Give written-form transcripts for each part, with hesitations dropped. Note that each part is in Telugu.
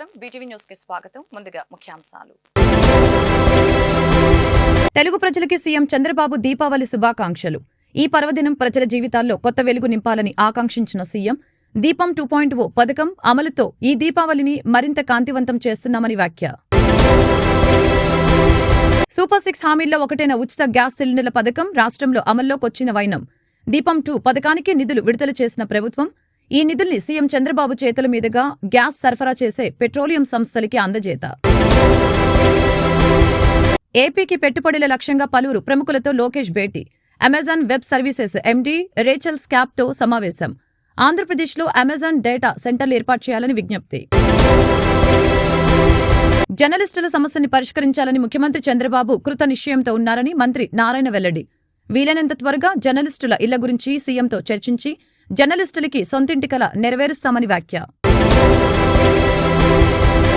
నమస్కారం బీటీవీ న్యూస్ కి స్వాగతం. ముందుగా ముఖ్యాంశాలు. తెలుగు ప్రజలకి సీఎం చంద్రబాబు దీపావళి శుభాకాంక్షలు. ఈ పర్వదినం ప్రజల జీవితాల్లో కొత్త వెలుగు నింపాలని ఆకాంక్షించిన సీఎం దీపం 2.0 పథకం అమలుతో ఈ దీపావళిని మరింత కాంతివంతం చేస్తున్నామని వ్యాఖ్య. సూపర్ 6 హామీల్లో ఒకటైన ఉచిత గ్యాస్ సిలిండర్ల పథకం రాష్ట్రంలో అమల్లోకొచ్చిన వైనం. దీపం 2 పథకానికి నిధులు విడుదల చేసిన ప్రభుత్వం ఈ నిధుల్ని సీఎం చంద్రబాబు చేతుల మీదుగా గ్యాస్ సరఫరా చేసే పెట్రోలియం సంస్థలకి అందజేత. ఏపీకి పెట్టుబడుల లక్ష్యంగా పలువురు ప్రముఖులతో లోకేష్ భేటీ. Amazon Web Services MD Rachel స్కాప్తో సమావేశం. ఆంధ్రప్రదేశ్లో అమెజాన్ డేటా సెంటర్లు ఏర్పాటు చేయాలని విజ్ఞప్తి. జర్నలిస్టుల సమస్యని పరిష్కరించాలని ముఖ్యమంత్రి చంద్రబాబు కృత నిశ్చయంతో ఉన్నారని మంత్రి నారాయణ వెల్లడి. వీలైనంత త్వరగా జర్నలిస్టుల ఇళ్ల గురించి సీఎంతో చర్చించి జర్నలిస్టులకి సొంతింటి కల నెరవేరుస్తామని వ్యాఖ్య.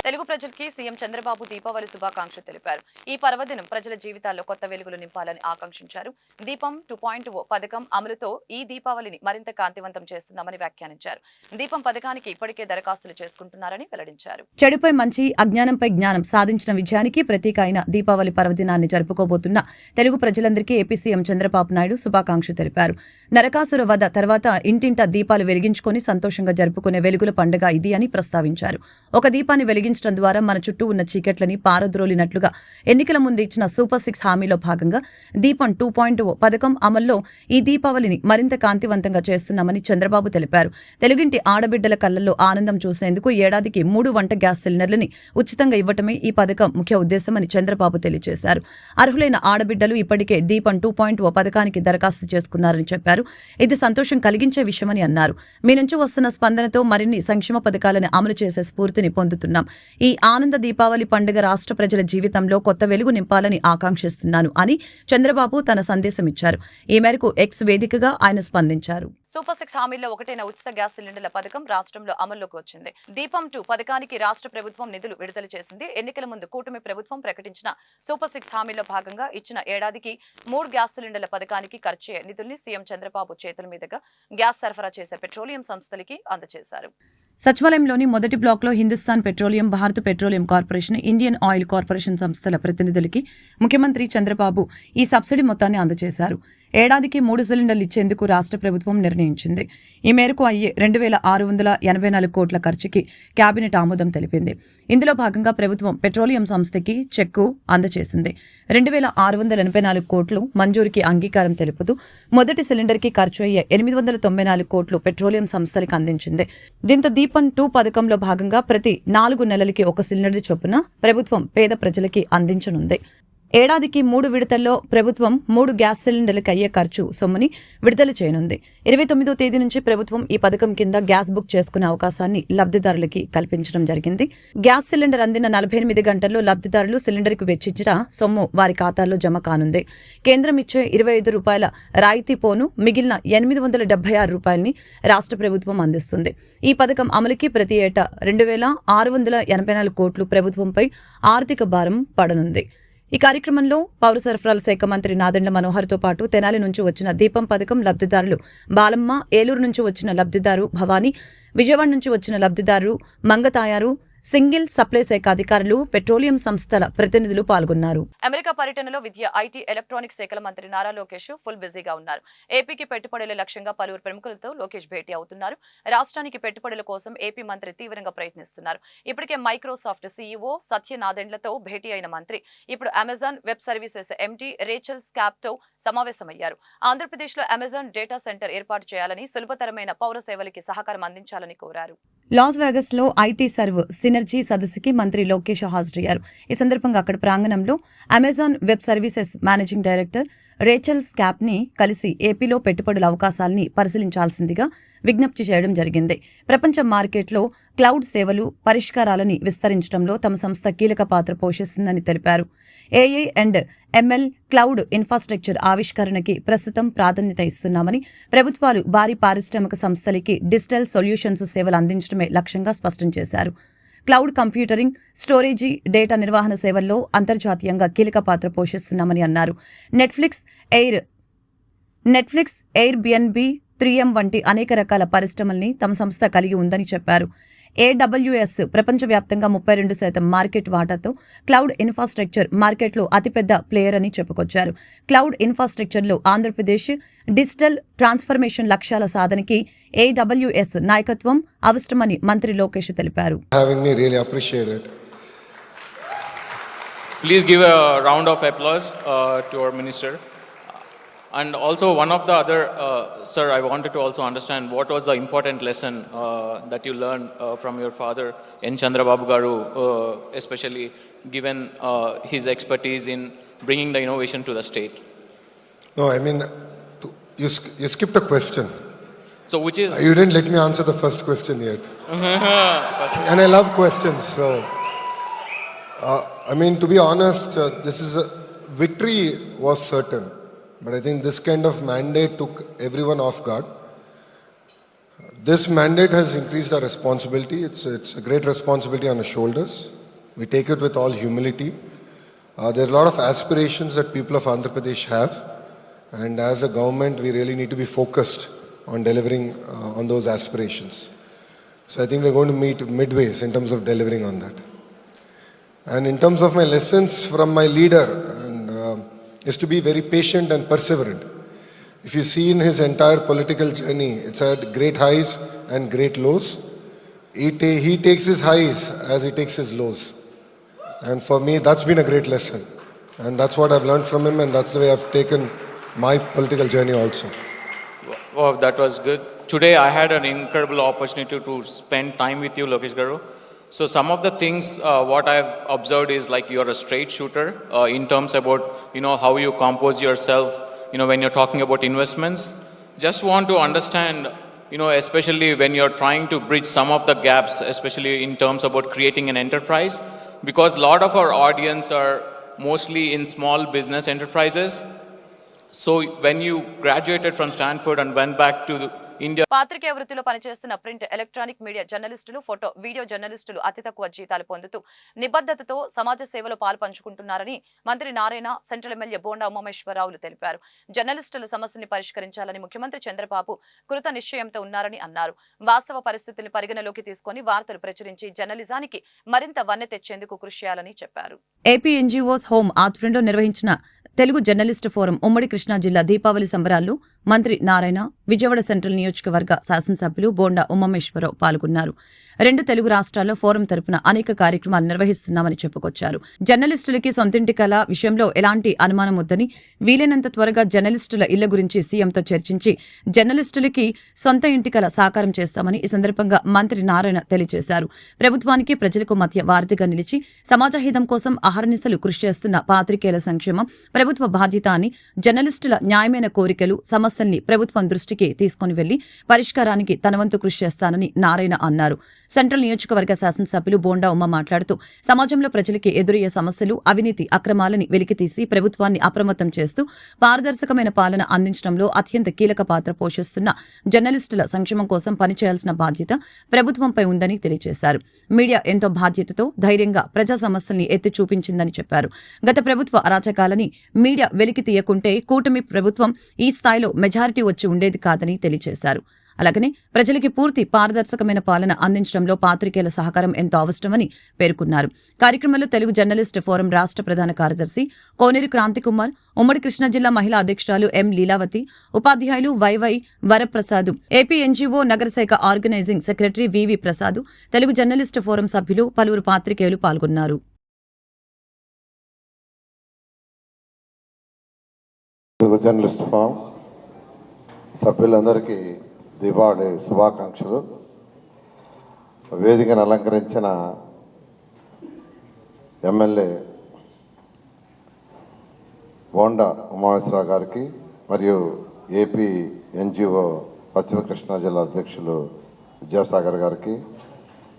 తెలుగు ప్రజలకి సీఎం చంద్రబాబు దీపావళి శుభాకాంక్షలు తెలిపారు. ఈ పర్వదినం ప్రజల జీవితాల్లో కొత్త వెలుగులు నింపాలని ఆకాంక్షించారు. దీపం 2.0 పథకం అమలుతో ఈ దీపావళిని మరింత కాంతివంతం చేస్తున్నామని వ్యాఖ్యానించారు. దీపం పథకానికి ఇప్పటికే దరఖాస్తులు చేసుకుంటున్నారని వెల్లడించారు. చెడుపై మంచి, అజ్ఞానంపై జ్ఞానం సాధించిన విజయానికి ప్రతీక అయిన దీపావళి పర్వదినాన్ని జరుపుకోబోతున్న తెలుగు ప్రజలందరికీ ఏపీ సీఎం చంద్రబాబు నాయుడు శుభాకాంక్షలు తెలిపారు. నరకాసుర వధ తర్వాత ఇంటింటా దీపాలు వెలిగించుకొని సంతోషంగా జరుపుకునే వెలుగుల పండుగ ఇది అని ప్రస్తావించారు. ఒక దీపాన్ని వెలిగించడం ద్వారా మన చుట్టూ ఉన్న చీకట్లని పారద్రోలినట్లుగా ఎన్నికల ముందు ఇచ్చిన సూపర్ 6 హామీలో భాగంగా దీపం 2.0 పథకం అమల్లో ఈ దీపావళిని మరింత కాంతివంతంగా చేస్తున్నామని చంద్రబాబు తెలిపారు. తెలుగింటి ఆడబిడ్డల కళ్లలో ఆనందం చూసేందుకు ఏడాదికి 3 వంట గ్యాస్ సిలిండర్లని ఉచితంగా ఇవ్వటమే ఈ పథకం ముఖ్య ఉద్దేశమని చంద్రబాబు తెలియజేశారు. అర్హులైన ఆడబిడ్డలు ఇప్పటికే దీపం 2.0 పథకానికి దరఖాస్తు చేసుకున్నారని చెప్పారు. ఇది సంతోషం కలిగించే విషయమని అన్నారు. మీ నుంచి వస్తున్న స్పందనతో మరిన్ని సంక్షేమ పథకాలను అమలు చేసే స్ఫూర్తిని పొందుతున్నాం. ఈ ఆనంద దీపావళి పండుగ రాష్ట్ర ప్రజల జీవితంలో కొత్త వెలుగు నింపాలని ఆకాంక్షిస్తున్నాను అని చంద్రబాబు తన సందేశం ఇచ్చారు. ఈ మేరకు ఎక్స్ వేదికగా ఆయన స్పందించారు. సూపర్ 6 హామీల్లో ఒకటైన ఉచిత గ్యాస్ సిలిండర్ల పథకం రాష్ట్రంలో అమల్లోకి వచ్చింది. దీపం 2 పథకానికి రాష్ట్ర ప్రభుత్వం నిధులు విడుదల చేసింది. ఎన్నికల ముందు కూటమి ప్రభుత్వం ప్రకటించిన సూపర్ 6 హామీల్లో భాగంగా ఇచ్చిన ఏడాదికి 3 గ్యాస్ సిలిండర్ల పథకానికి ఖర్చయ్యే నిధుల్ని సీఎం చంద్రబాబు చేతుల మీదుగా గ్యాస్ సరఫరా చేసే పెట్రోలియం సంస్థలకి అందజేశారు. సచివాలయంలోని మొదటి బ్లాక్లో Hindustan petroleum, Bharat petroleum corporation, Indian oil corporation సంస్థల ప్రతినిధులకి ముఖ్యమంత్రి చంద్రబాబు ఈ సబ్సిడీ మొత్తాన్ని అందజేశారు. ఏడాదికి 3 సిలిండర్లు ఇచ్చేందుకు రాష్ట్ర ప్రభుత్వం నిర్ణయించింది. ఈ మేరకు అయ్యే 2,684 కోట్ల ఖర్చుకి కేబినెట్ ఆమోదం తెలిపింది. ఇందులో భాగంగా ప్రభుత్వం పెట్రోలియం సంస్థకి చెక్కు అందజేసింది. 2,684 కోట్లు మంజూరుకి అంగీకారం తెలుపుతూ మొదటి సిలిండర్కి ఖర్చు అయ్యే 894 కోట్లు పెట్రోలియం సంస్థలకు అందించింది. దీంతో దీపం 2 పథకంలో భాగంగా ప్రతి 4 నెలలకి 1 సిలిండర్ చొప్పున ప్రభుత్వం పేద ప్రజలకి అందించనుంది. ఏడాదికి 3 విడతల్లో ప్రభుత్వం 3 గ్యాస్ సిలిండర్లకు అయ్యే ఖర్చు సొమ్ముని విడుదల చేయనుంది. 29వ తేదీ నుంచి ప్రభుత్వం ఈ పథకం కింద గ్యాస్ బుక్ చేసుకునే అవకాశాన్ని లబ్ధిదారులకి కల్పించడం జరిగింది. గ్యాస్ సిలిండర్ అందిన 48 గంటల్లో లబ్ధిదారులు సిలిండర్కు వెచ్చించిన సొమ్ము వారి ఖాతాల్లో జమ కానుంది. కేంద్రం ఇచ్చే ₹25 రాయితీ పోను మిగిలిన ₹876 రూపాయలని రాష్ట్ర ప్రభుత్వం అందిస్తుంది. ఈ పథకం అమలుకి ప్రతి ఏటా 2,684 కోట్లు ప్రభుత్వంపై ఆర్థిక భారం పడనుంది. ఈ కార్యక్రమంలో పౌర సరఫరాల శాఖ మంత్రి నాదెండ్ల మనోహర్తో పాటు తెనాలి నుంచి వచ్చిన దీపం పథకం లబ్ధిదారులు బాలమ్మ, ఏలూరు నుంచి వచ్చిన లబ్ధిదారు భవానీ, విజయవాడ నుంచి వచ్చిన లబ్ధిదారు మంగతాయారు, సింగిల్ సప్లై శాఖ అధికారులు, పెట్రోలియం సంస్థల ప్రతినిధులు పాల్గొన్నారు. అమెరికా పర్యటనలో విద్య, ఐటీ, ఎలక్ట్రానిక్స్ శాఖల మంత్రి నారా లోకేష్ ఫుల్ బిజీగా ఉన్నారు. ఏపీకి పెట్టుబడుల లక్ష్యంగా పలువురు ప్రముఖులతో లోకేష్ భేటీ అవుతున్నారు. రాష్ట్రానికి పెట్టుబడుల కోసం ఏపీ మంత్రి తీవ్రంగా ప్రయత్నిస్తున్నారు. ఇప్పటికే మైక్రోసాఫ్ట్ సీఈఓ సత్య నాదెండ్లతో భేటీ అయిన మంత్రి ఇప్పుడు Amazon Web Services MD Rachel స్కాప్తో సమావేశమయ్యారు. ఆంధ్రప్రదేశ్లో అమెజాన్ డేటా సెంటర్ ఏర్పాటు చేయాలని, సులభతరమైన పౌర సేవలకి సహకారం అందించాలని కోరారు. లాస్ వేగస్ లో ఐటీ సర్వ్ సినర్జీ సదస్సుకి మంత్రి లోకేష్ హాజరయ్యారు. ఈ సందర్భంగా అక్కడ ప్రాంగణంలో Amazon Web Services managing director Rachel Skaff ని కలిసి ఏపీలో పెట్టుబడుల అవకాశాలని పరిశీలించాల్సిందిగా విజ్ఞప్తి చేయడం జరిగింది. ప్రపంచ మార్కెట్లో క్లౌడ్ సేవలు, పరిష్కారాలని విస్తరించడంలో తమ సంస్థ కీలక పాత్ర పోషిస్తుందని తెలిపారు. AI and ML cloud infrastructure ఆవిష్కరణకి ప్రస్తుతం ప్రాధాన్యత ఇస్తున్నామని, ప్రభుత్వాలు భారీ పారిశ్రామిక సంస్థలకి డిజిటల్ సొల్యూషన్స్ సేవలు అందించడమే లక్ష్యంగా స్పష్టం చేశారు. క్లౌడ్ కంప్యూటరింగ్, స్టోరేజీ, డేటా నిర్వహణ సేవల్లో అంతర్జాతీయంగా కీలక పాత్ర పోషిస్తున్నామని అన్నారు. నెట్ఫ్లిక్స్, ఎయిర్ బిఎన్బి, 3M వంటి అనేక రకాల పరిశ్రమల్ని తమ సంస్థ కలిగి ఉందని చెప్పారు. AWS ప్రపంచవ్యాప్తంగా 32% మార్కెట్ వాటాతో క్లౌడ్ ఇన్ఫ్రాస్ట్రక్చర్ మార్కెట్లో అతిపెద్ద ప్లేయర్ అని చెప్పుకొచ్చారు. క్లౌడ్ ఇన్ఫ్రాస్ట్రక్చర్లో ఆంధ్రప్రదేశ్ డిజిటల్ ట్రాన్స్ఫర్మేషన్ లక్ష్యాల సాధనకి AWS నాయకత్వం అవసరమని మంత్రి లోకేష్ తెలిపారు. Having me, really appreciate it. Please give a round of applause to our minister. And also one of the other, sir, I wanted to also understand what was the important lesson that you learned from your father, N. Chandrababu Garu, especially given his expertise in bringing the innovation to the state. No, I mean, you skipped a question. So which is... You didn't let me answer the first question yet. And I love questions. So, I mean, to be honest, victory was certain. But I think this kind of mandate took everyone off guard. This mandate has increased our responsibility. It's a great responsibility on our shoulders. We take it with all humility. There are a lot of aspirations that people of Andhra Pradesh have. And as a government, we really need to be focused on delivering on those aspirations. So I think we're going to meet midways in terms of delivering on that. And in terms of my lessons from my leader, is to be very patient and perseverant. If you see in his entire political journey, it's had great highs and great lows. He takes his highs as he takes his lows. And for me, that's been a great lesson. And that's what I've learned from him, and that's the way I've taken my political journey also. Wow, that was good. Today I had an incredible opportunity to spend time with you, Lokesh Garu. So some of the things what I've observed is like you're a straight shooter in terms about how you compose yourself when you're talking about investments. Just want to understand especially when you're trying to bridge some of the gaps, especially in terms about creating an enterprise, because a lot of our audience are mostly in small business enterprises. So when you graduated from Stanford and went back to India. పాత్రికేయ వృత్తిలో పనిచేస్తున్న ప్రింట్, ఎలక్ట్రానిక్ మీడియా జర్నలిస్టులు, ఫోటో, వీడియో జర్నలిస్టులు అతి తక్కువ జీతాలు పొందుతూ నిబద్ధతతో సమాజ సేవలో పాల్పంచుకుంటున్నారని మంత్రి నారాయణ, సెంట్రల్ ఎమ్మెల్యే బోండా ఉమామేశ్వరరావులు తెలిపారు. జర్నలిస్టుల సమస్యని పరిష్కరించాలని ముఖ్యమంత్రి చంద్రబాబు కృత నిశ్చయంతో ఉన్నారని అన్నారు. వాస్తవ పరిస్థితుల్ని పరిగణలోకి తీసుకుని వార్తలు ప్రచురించి జర్నలిజానికి మరింత వన్నె తెచ్చేందుకు కృషి చేయాలని చెప్పారు. ఏపీ ఎన్జీఓస్ హోం ఆధ్వర్యంలో నిర్వహించిన తెలుగు జర్నలిస్టు ఫోరం ఉమ్మడి కృష్ణా జిల్లా దీపావళి సంబరాల్లో మంత్రి నారాయణ, విజయవాడ సెంట్రల్ నియోజకవర్గ శాసనసభ్యులు బోండా ఉమామేశ్వరరావు పాల్గొన్నారు. 2 తెలుగు రాష్ట్రాల్లో ఫోరం తరపున అనేక కార్యక్రమాలు నిర్వహిస్తున్నామని చెప్పుకొచ్చారు. జర్నలిస్టులకి సొంతింటి కళ విషయంలో ఎలాంటి అనుమానం వద్దని, వీలైనంత త్వరగా జర్నలిస్టుల ఇళ్ల గురించి సీఎంతో చర్చించి జర్నలిస్టులకి సొంత ఇంటి కళ సాకారం చేస్తామని ఈ సందర్భంగా మంత్రి నారాయణ తెలియజేశారు. ప్రభుత్వానికి ప్రజలకు మధ్య వారధిగా నిలిచి సమాజహితం కోసం అహర్నిశలు కృషి చేస్తున్న పాత్రికేయుల సంక్షేమం ప్రభుత్వ బాధ్యత అని, జర్నలిస్టుల న్యాయమైన కోరికలు, సమస్యల్ని ప్రభుత్వం దృష్టికి తీసుకుని వెళ్లి పరిష్కారానికి తన వంతు కృషి చేస్తానని నారాయణ అన్నారు. సెంట్రల్ నియోజకవర్గ శాసనసభ్యులు బోండా ఉమ్మ మాట్లాడుతూ సమాజంలో ప్రజలకి ఎదురయ్యే సమస్యలు, అవినీతి, అక్రమాలని వెలికితీసి ప్రభుత్వాన్ని అప్రమత్తం చేస్తూ పారదర్శకమైన పాలన అందించడంలో అత్యంత కీలక పాత్ర పోషిస్తున్న జర్నలిస్టుల సంక్షేమం కోసం పనిచేయాల్సిన బాధ్యత ప్రభుత్వంపై ఉందని తెలియజేశారు. మీడియా ఎంతో బాధ్యతతో ధైర్యంగా ప్రజా సమస్యల్ని ఎత్తి చూపించిందని చెప్పారు. గత ప్రభుత్వ అరాచకాలని మీడియా వెలికి తీయకుంటే కూటమి ప్రభుత్వం ఈ స్థాయిలో మెజారిటీ వచ్చి ఉండేది కాదని తెలియజేశారు. అలాగనే ప్రజలకి పూర్తి పారదర్శకమైన పాలన అందించడంలో పాత్రికేయుల సహకారం ఎంతో అవసరమని పేర్కొన్నారు. కార్యక్రమంలో తెలుగు జర్నలిస్ట్ ఫోరం రాష్ట్ర ప్రధాన కార్యదర్శి కోనేరు క్రాంతికుమార్, ఉమ్మడి కృష్ణా జిల్లా మహిళా అధ్యక్షురాలు ఎం లీలావతి, ఉపాధ్యాయులు వైవై వరప్రసాద్, ఏపీ ఎన్జీఓ నగరశాఖ organising secretary VV Prasad, Telugu journalist forum సభ్యులు, పలువురు పాత్రికేయులు పాల్గొన్నారు. జర్నలిస్ట్ ఫోరం సభ్యులందరికీ దీపావళి శుభాకాంక్షలు. వేదికను అలంకరించిన ఎమ్మెల్యే బోండా ఉమామేశ్వరరావు గారికి మరియు ఏపీ ఎన్జిఓ పశ్చిమ కృష్ణా జిల్లా అధ్యక్షులు విద్యాసాగర్ గారికి,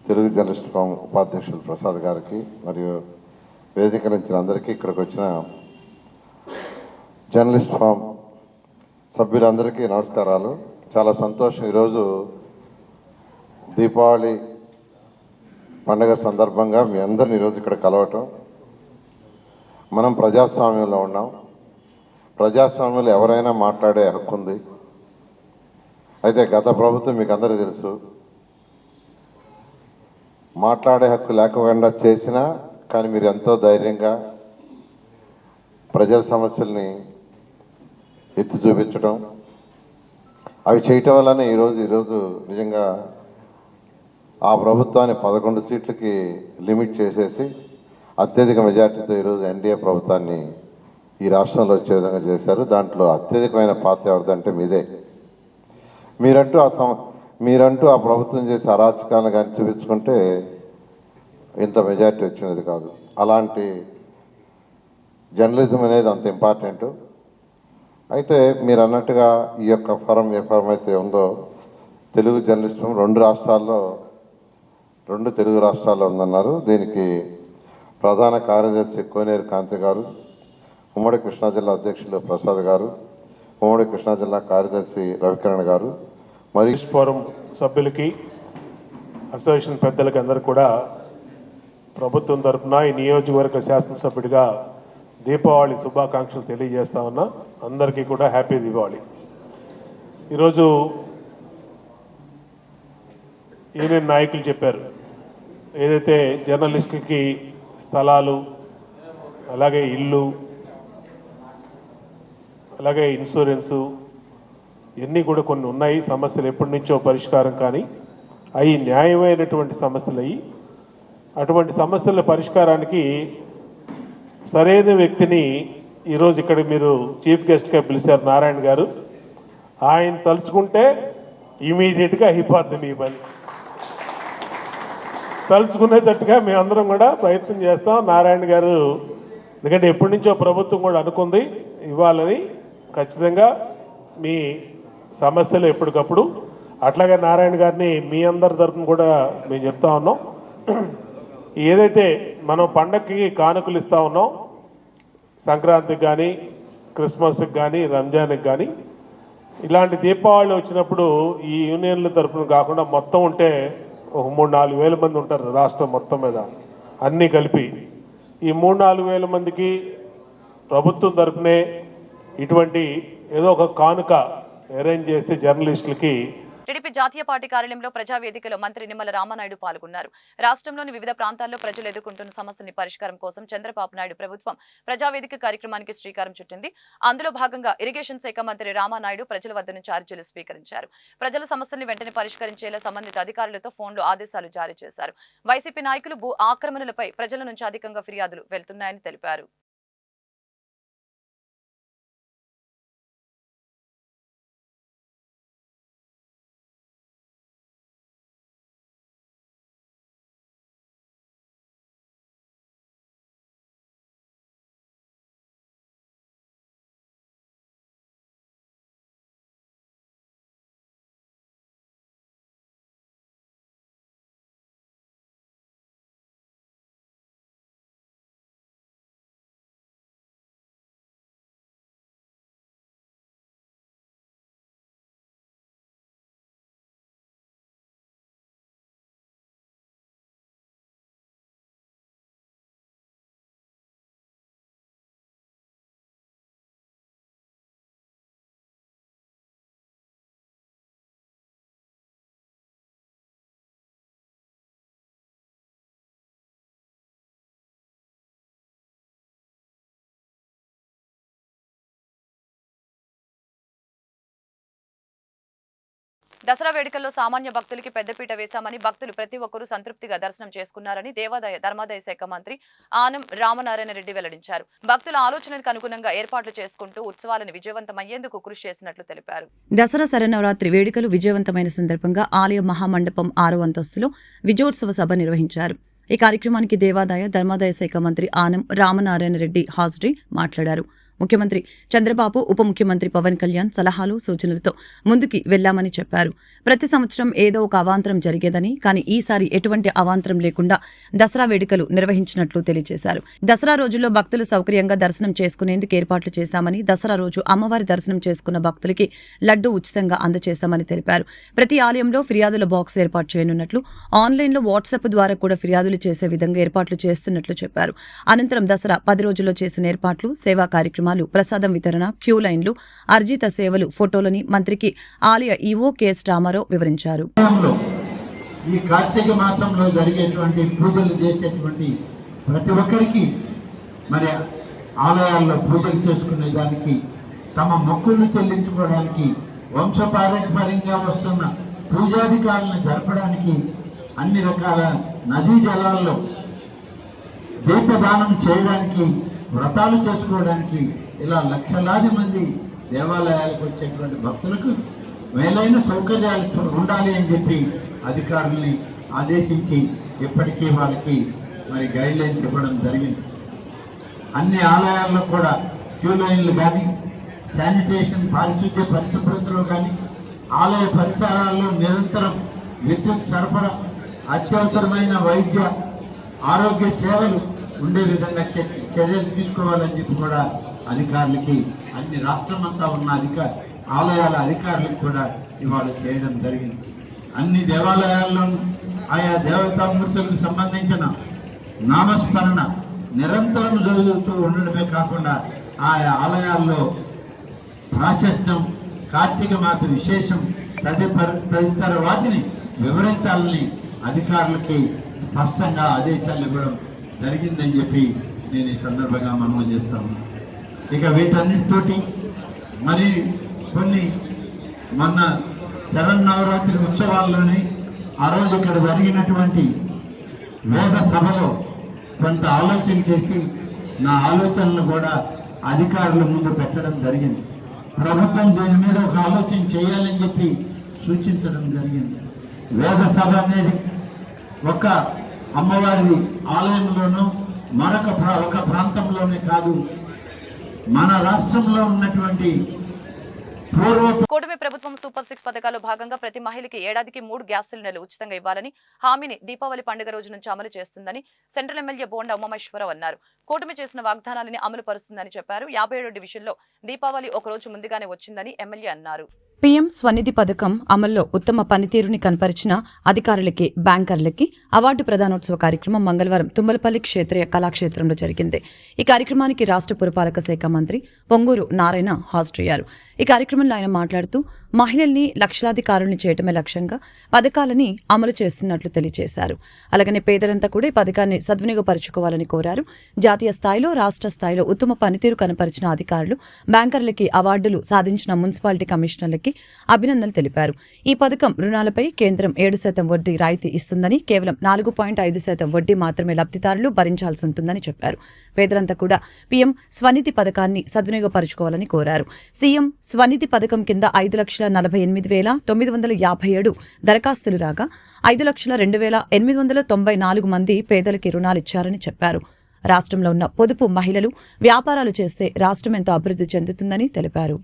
తెలుగు జర్నలిస్ట్ ఫోరం ఉపాధ్యక్షులు ప్రసాద్ గారికి మరియు వేదిక నుంచి అందరికీ ఇక్కడికి వచ్చిన జర్నలిస్ట్ ఫోరం సభ్యులందరికీ నమస్కారాలు. చాలా సంతోషం ఈరోజు దీపావళి పండుగ సందర్భంగా మీ అందరిని ఈరోజు ఇక్కడ కలవటం. మనం ప్రజాస్వామ్యంలో ఉన్నాం. ప్రజాస్వామ్యంలో ఎవరైనా మాట్లాడే హక్కు ఉంది. అయితే గత ప్రభుత్వం మీకు అందరికీ తెలుసు, మాట్లాడే హక్కు లేకుండా చేసినా కానీ మీరు ఎంతో ధైర్యంగా ప్రజల సమస్యల్ని ఎత్తి చూపించడం, అవి చేయటం వల్లనే ఈరోజు నిజంగా ఆ ప్రభుత్వాన్ని 11 సీట్లకి లిమిట్ చేసేసి అత్యధిక మెజార్టీతో ఈరోజు ఎన్డీఏ ప్రభుత్వాన్ని ఈ రాష్ట్రంలో వచ్చే విధంగా చేశారు. దాంట్లో అత్యధికమైన పాత్ర ఎవరిదంటే మీదే. మీరంటూ ఆ ప్రభుత్వం చేసే అరాచకాలను కానీ చూపించుకుంటే ఇంత మెజార్టీ వచ్చినది కాదు. అలాంటి జర్నలిజం అనేది అంత ఇంపార్టెంట్. అయితే మీరు అన్నట్టుగా ఈ యొక్క ఫరం ఏ ఫరం అయితే ఉందో తెలుగు జర్నలిస్టు రెండు తెలుగు రాష్ట్రాల్లో ఉందన్నారు. దీనికి ప్రధాన కార్యదర్శి కోనేరు కాంతి గారు, ఉమ్మడి కృష్ణా జిల్లా అధ్యక్షులు ప్రసాద్ గారు, ఉమ్మడి కృష్ణా జిల్లా కార్యదర్శి రవికిరణ్ గారు మరియు ఫోరం సభ్యులకి, అసోసియేషన్ పెద్దలకి అందరూ కూడా ప్రభుత్వం తరఫున ఈ నియోజకవర్గ శాసనసభ్యుడిగా దీపావళి శుభాకాంక్షలు తెలియజేస్తా ఉన్నా. అందరికీ కూడా హ్యాపీ దీపావళి. ఈరోజు యూనియన్ నాయకులు చెప్పారు, ఏదైతే జర్నలిస్టులకి స్థలాలు, అలాగే ఇల్లు, అలాగే ఇన్సూరెన్సు, ఇవన్నీ కూడా కొన్ని ఉన్నాయి సమస్యలు, ఎప్పటి నుంచో పరిష్కారం కానీ అవి న్యాయమైనటువంటి సమస్యలు. అవి అటువంటి సమస్యల పరిష్కారానికి సరైన వ్యక్తిని ఈరోజు ఇక్కడ మీరు చీఫ్ గెస్ట్గా పిలిచారు, నారాయణ గారు. ఆయన తలుచుకుంటే ఇమీడియట్గా అయిపోద్ది మీ పని. తలుచుకునేటట్టుగా మేమందరం కూడా ప్రయత్నం చేస్తాం. నారాయణ గారు ఎందుకంటే ఎప్పటి నుంచో ప్రభుత్వం కూడా అనుకుంది ఇవ్వాలని, ఖచ్చితంగా మీ సమస్యలు ఎప్పటికప్పుడు. అట్లాగే నారాయణ గారిని మీ అందరి తరఫున కూడా మేము చెప్తా ఉన్నాం, ఏదైతే మనం పండగకి కానుకలు ఇస్తూ ఉన్నాం, సంక్రాంతికి కానీ, క్రిస్మస్కి కానీ, రంజాన్కి కానీ, ఇలాంటి దీపావళి వచ్చినప్పుడు ఈ యూనియన్ల తరఫున కాకుండా మొత్తం ఉంటే ఒక 3-4 వేల మంది ఉంటారు రాష్ట్రం మొత్తం మీద అన్నీ కలిపి. ఈ 3-4 వేల మందికి ప్రభుత్వం తరఫునే ఇటువంటి ఏదో ఒక కానుక అరేంజ్ చేస్తే జర్నలిస్టులకి. టీడీపీ జాతీయ పార్టీ కార్యాలయంలో ప్రజావేదికలో మంత్రి నిమ్మల రామానాయుడు పాల్గొన్నారు. రాష్ట్రంలోని వివిధ ప్రాంతాల్లో ప్రజలు ఎదుర్కొంటున్న సమస్యని పరిష్కారం కోసం చంద్రబాబు నాయుడు ప్రభుత్వం ప్రజావేదిక కార్యక్రమానికి శ్రీకారం చుట్టింది. అందులో భాగంగా ఇరిగేషన్ శాఖ మంత్రి రామానాయుడు ప్రజల వద్ద నుంచి అర్జీలు స్వీకరించారు. ప్రజల సమస్యల్ని వెంటనే పరిష్కరించేలా సంబంధిత అధికారులతో ఫోన్లో ఆదేశాలు జారీ చేశారు. వైసీపీ నాయకులు భూ ఆక్రమణలపై ప్రజల నుంచి అధికంగా ఫిర్యాదులు వెళ్తున్నాయని తెలిపారు. దసరా వేడుకల్లో సామాన్య భక్తులకి పెద్దపీట వేశామని, భక్తులు ప్రతి ఒక్కరూ సంతృప్తిగా దర్శనం చేసుకున్నారని దేవాదాయ ధర్మాదాయ శాఖ మంత్రి ఆనం రామనారాయణ రెడ్డి వెల్లడించారు. భక్తుల ఆలోచనలకు అనుగుణంగా ఏర్పాట్లు చేసుకుంటూ ఉత్సవాలను విజయవంతమయ్యేందుకు కృషి చేసినట్లు తెలిపారు. దసరా శరన్నవరాత్రి వేడుకలు విజయవంతమైన సందర్భంగా ఆలయ మహామండపం 6వ అంతస్తులో విజయోత్సవ సభ నిర్వహించారు. ఈ కార్యక్రమానికి దేవాదాయ ధర్మాదాయ శాఖ మంత్రి ఆనం రామనారాయణ రెడ్డి హాజరై మాట్లాడారు. ముఖ్యమంత్రి చంద్రబాబు, ఉప ముఖ్యమంత్రి పవన్ కళ్యాణ్ సలహాలు, సూచనలతో ముందుకి వెళ్లామని చెప్పారు. ప్రతి సంవత్సరం ఏదో ఒక అవాంతరం జరిగేదని, కానీ ఈసారి ఎటువంటి అవాంతరం లేకుండా దసరా వేడుకలు నిర్వహించినట్లు తెలియజేశారు. దసరా రోజుల్లో భక్తులు సౌకర్యంగా దర్శనం చేసుకునేందుకు ఏర్పాట్లు చేశామని, దసరా రోజు అమ్మవారి దర్శనం చేసుకున్న భక్తులకి లడ్డూ ఉచితంగా అందజేశామని తెలిపారు. ప్రతి ఆలయంలో ఫిర్యాదుల బాక్స్ ఏర్పాటు చేయనున్నట్లు, ఆన్లైన్లో వాట్సాప్ ద్వారా కూడా ఫిర్యాదులు చేసే విధంగా ఏర్పాట్లు చేస్తున్నట్లు చెప్పారు. అనంతరం దసరా 10 రోజుల్లో చేసిన ఏర్పాట్లు, సేవా కార్యక్రమాలు, ప్రసాదం వితరణ, క్యూ లైన్లు, అర్జిత సేవలు, ఫోటోలని మంత్రికి ఆలయ ఈవో కెఎస్ రామారావు వివరించారు. ఈ కార్తీక మాసంలో జరిగేటువంటి పూజలు చేసేటువంటి ప్రతి ఒక్కరికి మరి ఆలయాల్లో పూజలు చేసుకునే దానికి తమ మొక్కులు చెల్లించుకోవడానికి వంశపారంపర్యంగా వస్తున్న పూజాధికారులను జరపడానికి అన్ని రకాల నదీ జలాల్లో దీపదానం చేయడానికి వ్రతాలు చేసుకోవడానికి ఇలా లక్షలాది మంది దేవాలయాలకు వచ్చేటువంటి భక్తులకు మేలైన సౌకర్యాలు ఉండాలి అని చెప్పి అధికారుల్ని ఆదేశించి ఇప్పటికీ వాళ్ళకి మరి గైడ్ లైన్స్ ఇవ్వడం జరిగింది. అన్ని ఆలయాల్లో కూడా క్యూ లైన్లు కానీ శానిటేషన్ పారిశుద్ధ్య పరిశుభ్రతలో కానీ ఆలయ పరిసరాల్లో నిరంతరం విద్యుత్ సరఫరా అత్యవసరమైన వైద్య ఆరోగ్య సేవలు ఉండే విధంగా చర్యలు తీసుకోవాలని చెప్పి కూడా అధికారులకి అన్ని రాష్ట్రమంతా ఉన్న ఆలయాల అధికారులకు కూడా ఇవాళ చేయడం జరిగింది. అన్ని దేవాలయాల్లో ఆయా దేవతామూర్తులకు సంబంధించిన నామస్మరణ నిరంతరం జరుగుతూ ఉండడమే కాకుండా ఆయా ఆలయాల్లో ప్రాశస్త్యం, కార్తీక మాస విశేషం తదితర వాటిని వివరించాలని అధికారులకి స్పష్టంగా ఆదేశాలు ఇవ్వడం జరిగిందని చెప్పి నేను ఈ సందర్భంగా మనవి చేస్తాను. ఇక వీటన్నిటితోటి మరి కొన్ని మొన్న శరన్నవరాత్రి ఉత్సవాల్లోని ఆ రోజు ఇక్కడ జరిగినటువంటి వేద సభలో కొంత ఆలోచన చేసి నా ఆలోచనలు కూడా అధికారుల ముందు పెట్టడం జరిగింది. ప్రభుత్వం దీని మీద ఒక ఆలోచన చేయాలని చెప్పి సూచించడం జరిగింది. వేద సభ అనేది ఒక అమ్మవారి ఆలయంలోనూ ఒక ప్రాంతంలోనే కాదు, మన రాష్ట్రంలో ఉన్నటువంటి కూటమి ప్రభుత్వం సూపర్ 6 పథకాల్లో భాగంగా ప్రతి మహిళకి ఏడాదికి 3 గ్యాస్ సిలిండర్లు ఉచితంగా ఇవ్వాలని హామీని దీపావళి పండుగ రోజు నుంచి అమలు చేస్తుందని సెంట్రల్ ఎమ్మెల్యే బోండా ఉమామేశ్వరరావు అన్నారు. కూటమి చేసిన వాగ్దానాలని అమలు పరుస్తుందని చెప్పారు. 57 డివిజన్లో దీపావళి ఒక రోజు ముందుగానే వచ్చిందని ఎమ్మెల్యే అన్నారు. పీఎం స్వనిధి పథకం అమల్లో ఉత్తమ పనితీరుని కనపరిచిన అధికారులకి, బ్యాంకర్లకి అవార్డు ప్రదానోత్సవ కార్యక్రమం మంగళవారం తుమ్మలపల్లి క్షేత్రీయ కళాక్షేత్రంలో జరిగింది. ఈ కార్యక్రమానికి రాష్ట్ర పురపాలక శాఖ మంత్రి పొంగూరు నారాయణ హాజరయ్యారు. ఈ కార్యక్రమంలో ఆయన మాట్లాడుతూ మహిళల్ని లక్షలాధికారుల్ని చేయటమే లక్ష్యంగా పథకాలని అమలు చేస్తున్నట్లు తెలియజేశారు. అలాగనే పేదలంతా కూడా ఈ పథకాన్ని సద్వినియోగపరుచుకోవాలని కోరారు. జాతీయ స్థాయిలో, రాష్ట్ర స్థాయిలో ఉత్తమ పనితీరు కనపరిచిన అధికారులు, బ్యాంకర్లకి అవార్డులు సాధించిన మున్సిపాలిటీ కమిషనర్లకి అభినందనలు తెలిపారు. ఈ పథకం రుణాలపై కేంద్రం 7% వడ్డీ రాయితీ ఇస్తుందని, కేవలం 4.5% వడ్డీ మాత్రమే లబ్ధిదారులు భరించాల్సి ఉంటుందని చెప్పారు. పేదలంతా కూడా పీఎం స్వనిధి పథకాన్ని సద్వినియోగపరుచుకోవాలని కోరారు. సీఎం స్వనిధి పథకం కింద 5,48,957 దరఖాస్తులు రాగా 5,02,894 మంది పేదలకి రుణాలిచ్చారని చెప్పారు. రాష్ట్రంలో ఉన్న పొదుపు మహిళలు వ్యాపారాలు చేస్తే రాష్ట్రం ఎంతో అభివృద్ధి చెందుతుందని తెలిపారు.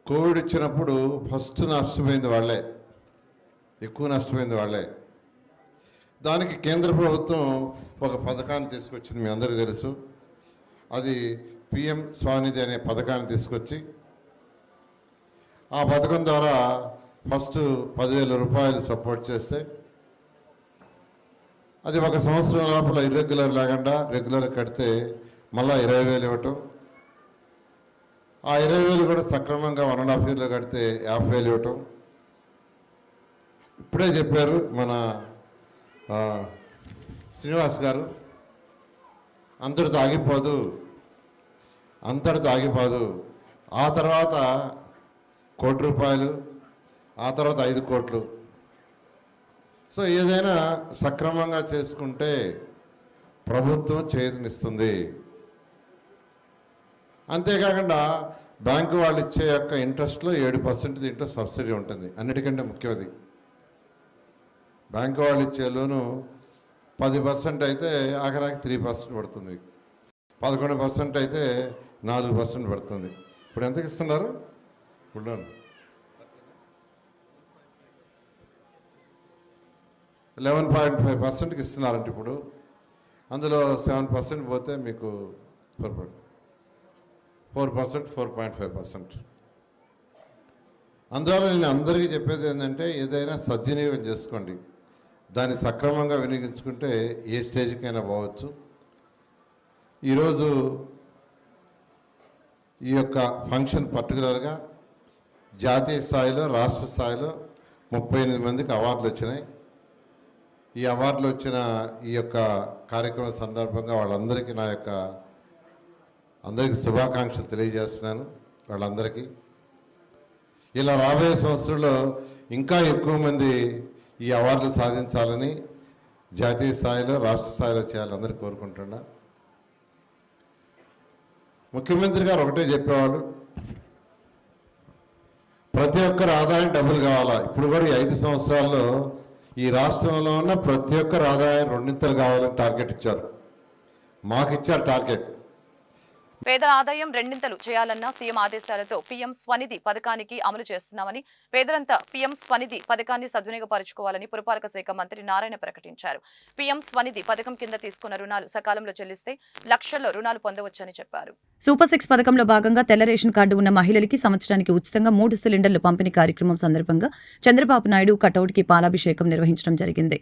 కోవిడ్ వచ్చినప్పుడు ఫస్ట్ నష్టపోయింది వాళ్ళే, ఎక్కువ నష్టపోయింది వాళ్ళే. దానికి కేంద్ర ప్రభుత్వం ఒక పథకాన్ని తీసుకొచ్చింది, మీ అందరికీ తెలుసు. అది పిఎం స్వనిధి అనే పథకాన్ని తీసుకొచ్చి ఆ పథకం ద్వారా ఫస్ట్ 10,000 రూపాయలు సపోర్ట్ చేస్తే అది ఒక సంవత్సరం లోపల ఇర్రెగ్యులర్ లేకుండా రెగ్యులర్ కడితే మళ్ళీ 20,000 ఇవ్వటం, ఆ 20,000 కూడా సక్రమంగా 1.5 yearలో కడితే 50,000 ఇవ్వటం. ఇప్పుడే చెప్పారు మన శ్రీనివాస్ గారు, అంతటితో ఆగిపోదు. ఆ తర్వాత 1 కోటి రూపాయలు, ఆ తర్వాత 5 కోట్లు. సో ఏదైనా సక్రమంగా చేసుకుంటే ప్రభుత్వం చేతినిస్తుంది. అంతేకాకుండా బ్యాంకు వాళ్ళు ఇచ్చే యొక్క ఇంట్రెస్ట్లో 7% దీంట్లో సబ్సిడీ ఉంటుంది. అన్నిటికంటే ముఖ్యమైనది బ్యాంకు వాళ్ళు ఇచ్చే లోను 10% అయితే ఆఖరాకి 3% పడుతుంది, 11% అయితే 4% పడుతుంది. ఇప్పుడు ఎంతకి ఇస్తున్నారు? ఇప్పుడు 11.5%కి ఇస్తున్నారంటే ఇప్పుడు అందులో 7% పోతే మీకు 4%, 4.5%. అందువల్ల నేను అందరికీ చెప్పేది ఏంటంటే ఏదైనా సద్వినియోగం చేసుకోండి. దాన్ని సక్రమంగా వినియోగించుకుంటే ఏ స్టేజ్కైనా పోవచ్చు. ఈరోజు ఈ యొక్క ఫంక్షన్ పర్టికులర్గా జాతీయ స్థాయిలో రాష్ట్ర స్థాయిలో 38 మందికి అవార్డులు వచ్చినాయి. ఈ అవార్డులు వచ్చిన ఈ యొక్క కార్యక్రమం సందర్భంగా వాళ్ళందరికీ అందరికీ శుభాకాంక్షలు తెలియజేస్తున్నాను. వాళ్ళందరికీ ఇలా రాబోయే సంవత్సరంలో ఇంకా ఎక్కువ మంది ఈ అవార్డులు సాధించాలని జాతీయ స్థాయిలో రాష్ట్ర స్థాయిలో చేయాలని అందరూ కోరుకుంటున్నా. ముఖ్యమంత్రి గారు ఒకటే చెప్పేవాళ్ళు, ప్రతి ఒక్కరి ఆదాయం డబుల్ కావాలా. ఇప్పుడు కూడా ఈ 5 సంవత్సరాల్లో ఈ రాష్ట్రంలో ఉన్న ప్రతి ఒక్కరి ఆదాయం 2 కావాలని టార్గెట్ ఇచ్చారు. మాకు ఇచ్చారు టార్గెట్. పేదల ఆదాయం 2 చేయాలన్న సీఎం ఆదేశాలతో పీఎం స్వనిధి పథకానికి అమలు చేస్తున్నామని, పేదలంతా పీఎం స్వనిధి పథకాన్ని సద్వినియోగపరచుకోవాలని పురపాలక శాఖ మంత్రి నారాయణ ప్రకటించారు. పీఎం స్వనిధి పథకం కింద తీసుకున్న రుణాలు సకాలంలో చెల్లిస్తే లక్షల్లో రుణాలు పొందవచ్చని చెప్పారు. సూపర్ 6 పథకంలో భాగంగా తెల్ల రేషన్ కార్డు ఉన్న మహిళలకి సంవత్సరానికి ఉచితంగా 3 సిలిండర్లు పంపిణీ కార్యక్రమం సందర్భంగా చంద్రబాబు నాయుడు కటౌట్కి పాలాభిషేకం నిర్వహించడం జరిగింది.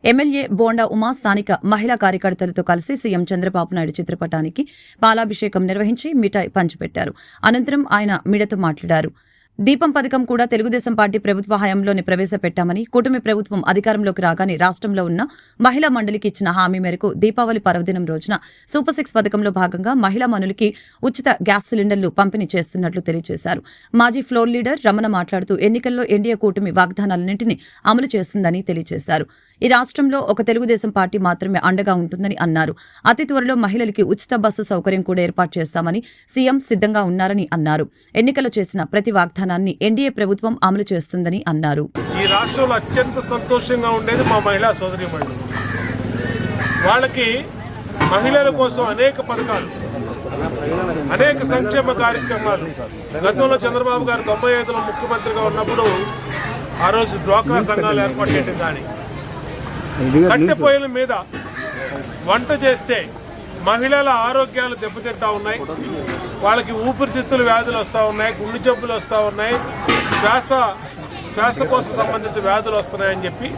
ఎమ్మెల్యే బోండా ఉమా స్థానిక మహిళా కార్యకర్తలతో కలిసి సీఎం చంద్రబాబు నాయుడు చిత్రపటానికి పాలాభిషేకం నిర్వహించి మిఠాయి పంచిపెట్టారు. అనంతరం ఆయన మీడియాతో మాట్లాడారు. దీపం పథకం కూడా తెలుగుదేశం పార్టీ ప్రభుత్వ హయాంలోనే ప్రవేశపెట్టామని, కూటమి ప్రభుత్వం అధికారంలోకి రాగానే రాష్ట్రంలో ఉన్న మహిళా మండలికి ఇచ్చిన హామీ మేరకు దీపావళి పర్వదినం రోజున సూపర్ 6 పథకంలో భాగంగా మహిళా మనులకి ఉచిత గ్యాస్ సిలిండర్లు పంపిణీ చేస్తున్నట్లు తెలియజేశారు. మాజీ ఫ్లోర్ లీడర్ రమణ మాట్లాడుతూ ఎన్నికల్లో ఎన్డీఏ కూటమి వాగ్దానాలన్నింటినీ అమలు చేస్తుందని తెలియజేశారు. ఈ రాష్ట్రంలో ఒక తెలుగుదేశం పార్టీ మాత్రమే అండగా ఉంటుందని అన్నారు. అతి త్వరలో మహిళలకి ఉచిత బస్సు సౌకర్యం కూడా ఏర్పాటు చేస్తామని సీఎం సిద్ధంగా ఉన్నారని అన్నారు. ఎన్నికలు చేసిన ప్రతి వాగ్దానాన్ని ఎన్డీఏ ప్రభుత్వం అమలు చేస్తుందని అన్నారు. ఈ రాష్ట్రంలో అత్యంత సంతోషంగా ఉండేది మా మహిళా సోదరీమణులు. వాళ్ళకి మహిళల కోసం అనేక పథకాలు, అనేక సంక్షేమ కార్యక్రమాలు. గతంలో చంద్రబాబు గారు 95లో ముఖ్యమంత్రిగా ఉన్నప్పుడు ఆ రోజు డ్వాక్రా సంఘాలు ఏర్పాటు చేయడం కానీ, కట్టె పొయ్యిల మీద వంట చేస్తే మహిళల ఆరోగ్యాలు దెబ్బతింటా ఉన్నాయి. వాళ్ళకి ఊపిరితిత్తుల వ్యాధులు వస్తూ ఉన్నాయి, గుండె జబ్బులు వస్తూ ఉన్నాయి, శ్వాసకోశ సంబంధిత వ్యాధులు వస్తున్నాయని చెప్పి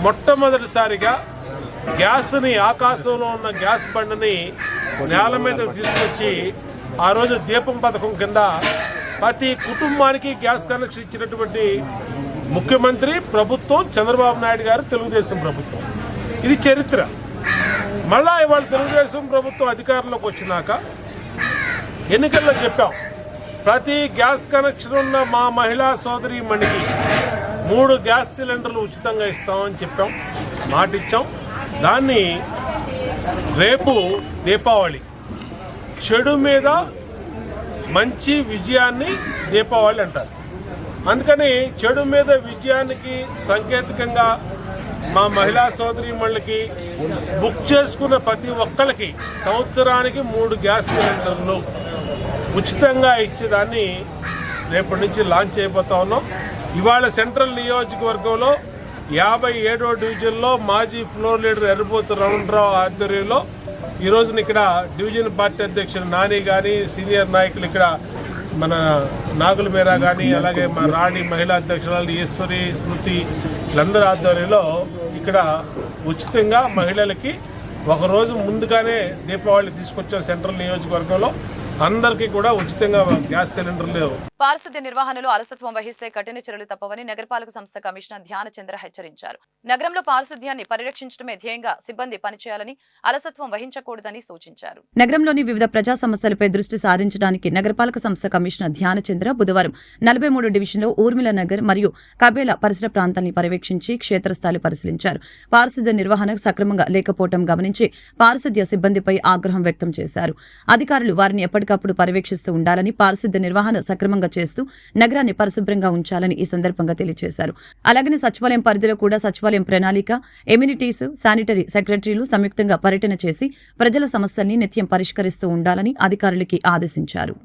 మొట్టమొదటిసారిగా గ్యాస్ని, ఆకాశంలో ఉన్న గ్యాస్ బండ్ని నేల మీద తీసుకొచ్చి ఆ రోజు దీపం పథకం కింద ప్రతి కుటుంబానికి గ్యాస్ కనెక్షన్ ఇచ్చినటువంటి ముఖ్యమంత్రి ప్రభుత్వం చంద్రబాబు నాయుడు గారు, తెలుగుదేశం ప్రభుత్వం. ఇది చరిత్ర. మళ్ళా ఇవాళ తెలుగుదేశం ప్రభుత్వం అధికారంలోకి వచ్చినాక ఎన్నికల్లో చెప్పాం, ప్రతి గ్యాస్ కనెక్షన్ ఉన్న మా మహిళా సోదరీమణికి 3 గ్యాస్ సిలిండర్లు ఉచితంగా ఇస్తామని చెప్పాం, మాట ఇచ్చాం. దాన్ని రేపు దీపావళి, చెడు మీద మంచి విజయాన్ని దీపావళి అంటారు. అందుకని చెడు మీద విజయానికి సంకేతికంగా మా మహిళా సోదరీమణులకి బుక్ చేసుకున్న ప్రతి ఒక్కరికి సంవత్సరానికి 3 గ్యాస్ సిలిండర్లు ఉచితంగా ఇచ్చేదాన్ని రేపటి నుంచి లాంచ్ అయిపోతా ఉన్నాం. ఇవాళ సెంట్రల్ నియోజకవర్గంలో 57వ డివిజన్లో మాజీ ఫ్లోర్ లీడర్ ఎర్రబోతు రమణరావు ఆధ్వర్యంలో ఈ రోజున ఇక్కడ డివిజన్ పార్టీ అధ్యక్షుడు నాని కానీ, సీనియర్ నాయకులు ఇక్కడ మన నాగుల మీరా కానీ, అలాగే మా రాణి మహిళా అధ్యక్షురాలు ఈశ్వరి, స్మృతి, వీళ్ళందరి ఆధ్వర్యంలో ఇక్కడ ఉచితంగా మహిళలకి ఒకరోజు ముందుగానే దీపావళి తీసుకొచ్చాం. సెంట్రల్ నియోజకవర్గంలో అందరికీ కూడా ఉచితంగా గ్యాస్ సిలిండర్లు పారిశుద్ధ్య నిర్వహణలో అలసత్వం వహిస్తే కఠిన చర్యలు తప్పవని నగరపాలక సంస్థ కమిషనర్ ధ్యానచంద్ర హెచ్చరించారు. నగరంలో పారిశుద్ధ్యాన్ని పరిరక్షించడమే ధ్యేయంగా సిబ్బంది పనిచేయాలని, అలసత్వం వహించకూడదని సూచించారు. నగరంలోని వివిధ ప్రజా సమస్యలపై దృష్టి సారించడానికి నగరపాలక సంస్థ కమిషనర్ ధ్యానచంద్ర బుధవారం 43 డివిజన్లో ఊర్మిళ నగర్ మరియు కబేలా పరిసర ప్రాంతాన్ని పర్యవేక్షించి క్షేత్రస్థాయిలో పరిశీలించారు. పారిశుద్ధ్య నిర్వహణ సక్రమంగా లేకపోవడం గమనించి పారిశుద్ధ్య సిబ్బందిపై ఆగ్రహం వ్యక్తం చేశారు. అధికారులు వారిని ఎప్పటికప్పుడు పర్యవేక్షిస్తూ ఉండాలని, పారిశుద్ధ్య నిర్వహణ సక్రమంగా చేస్తూ నగరాన్ని పరిశుభ్రంగా ఉంచాలని ఈ సందర్భంగా తెలియజేశారు. అలాగనే సచివాలయం పరిధిలో కూడా సచివాలయం ప్రణాళిక, ఎమ్యూనిటీస్, శానిటరీ సెక్రటరీలు సంయుక్తంగా పర్యటన చేసి ప్రజల సమస్యల్ని నిత్యం పరిష్కరిస్తూ ఉండాలని అధికారులకి ఆదేశించారు.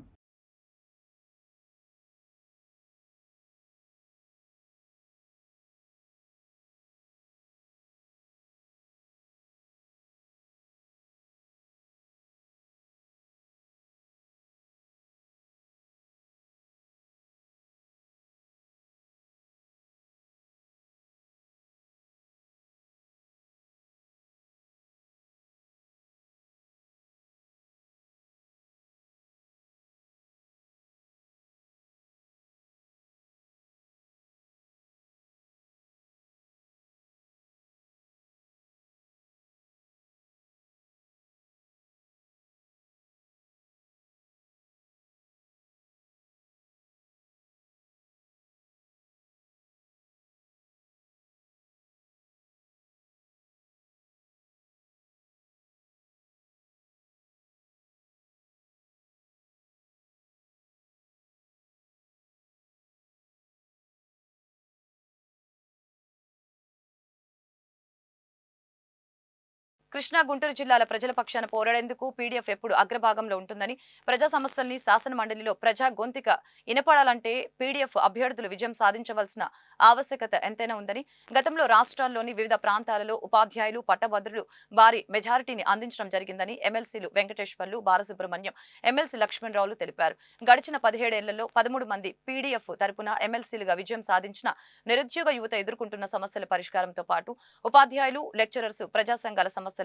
కృష్ణా, గుంటూరు జిల్లాల ప్రజల పక్షాన పోరాడేందుకు పీడీఎఫ్ ఎప్పుడు అగ్రభాగంలో ఉంటుందని, ప్రజా సమస్యల్ని శాసన మండలిలో ప్రజా గొంతిక ఇనపడాలంటే పీడీఎఫ్ అభ్యర్థులు విజయం సాధించవలసిన ఆవశ్యకత ఎంతైనా ఉందని, గతంలో రాష్ట్రాల్లోని వివిధ ప్రాంతాలలో ఉపాధ్యాయులు, పట్టభద్రులు భారీ మెజారిటీని అందించడం జరిగిందని ఎమ్మెల్సీలు వెంకటేశ్వర్లు, బాలసుబ్రహ్మణ్యం, ఎమ్మెల్సీ లక్ష్మణరావులు తెలిపారు. గడిచిన 17 ఏళ్లలో 13 మంది పీడీఎఫ్ తరపున ఎమ్మెల్సీలుగా విజయం సాధించిన నిరుద్యోగ యువత ఎదుర్కొంటున్న సమస్యల పరిష్కారంతో పాటు ఉపాధ్యాయులు, లెక్చరర్స్, ప్రజా సంఘాల సమస్యలపై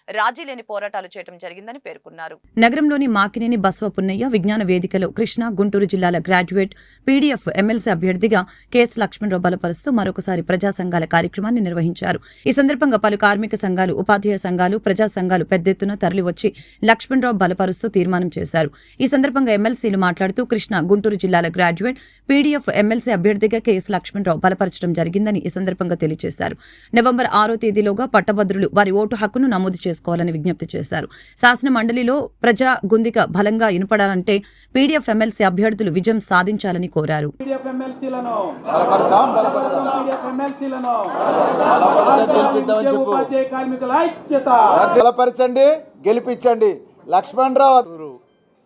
రాజీ లేని పోరాటాలు చేయడం జరిగిందని పేర్కొన్నారు. నగరంలోని మాకినేని బస్వ పున్నయ్య విజ్ఞాన వేదికలో కృష్ణా, గుంటూరు జిల్లాల గ్రాడ్యుయేట్ పీడీఎఫ్ ఎమ్మెల్సీ అభ్యర్థిగా కెఎస్ లక్ష్మణరావు బలపరుస్తూ మరొకసారి ప్రజా సంఘాల కార్యక్రమాన్ని నిర్వహించారు. ఈ సందర్భంగా పలు కార్మిక సంఘాలు, ఉపాధ్యాయ సంఘాలు, ప్రజా సంఘాలు పెద్ద ఎత్తున తరలివచ్చి లక్ష్మణరావు బలపరుస్తూ తీర్మానం చేశారు. ఈ సందర్భంగా ఎమ్మెల్సీలు మాట్లాడుతూ కృష్ణా, గుంటూరు జిల్లాల గ్రాడ్యుయేట్ పీడీఎఫ్ ఎమ్మెల్సీ అభ్యర్థిగా కెఎస్ లక్ష్మణరావు బలపరచడం జరిగిందని ఈ సందర్భంగా తెలియజేశారు. నవంబర్ 6వ తేదీలోగా పట్టభద్రులు వారి ఓటు హక్కును నమోదు చేసుకోవాలని విజ్ఞప్తి చేశారు. శాసన మండలిలో ప్రజా గుందిక బలంగా ఇనపడాలంటే పీడీఎఫ్ ఎమ్మెల్సీ అభ్యర్థులు విజయం సాధించాలని కోరారు. బలపరచండి, గెలిపించండి. లక్ష్మణరావు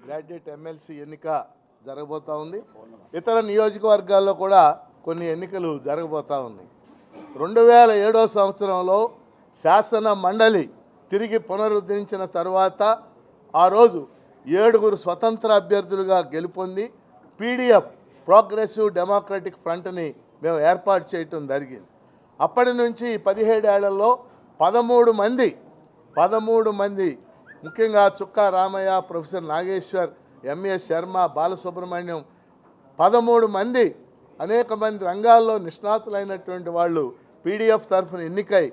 గ్రాడ్యుయేట్ ఎమ్మెల్సీ ఎన్నిక జరగబోతా ఉంది. ఇతర నియోజకవర్గాల్లో కూడా కొన్ని ఎన్నికలు జరగబోతా ఉన్నాయి. 2007 సంవత్సరంలో శాసన మండలి తిరిగి పునరుద్ధరించిన తర్వాత ఆ రోజు 7 స్వతంత్ర అభ్యర్థులుగా గెలుపొంది పీడీఎఫ్ ప్రోగ్రెసివ్ డెమోక్రటిక్ ఫ్రంట్ని మేము ఏర్పాటు చేయటం జరిగింది. అప్పటి నుంచి 17 ఏళ్లలో 13 మంది ముఖ్యంగా చుక్కా రామయ్య, ప్రొఫెసర్ నాగేశ్వర్, ఎంఎస్ శర్మ, బాలసుబ్రహ్మణ్యం 13 మంది అనేక మంది రంగాల్లో నిష్ణాతులైనటువంటి వాళ్ళు పీడీఎఫ్ తరఫున ఎన్నికై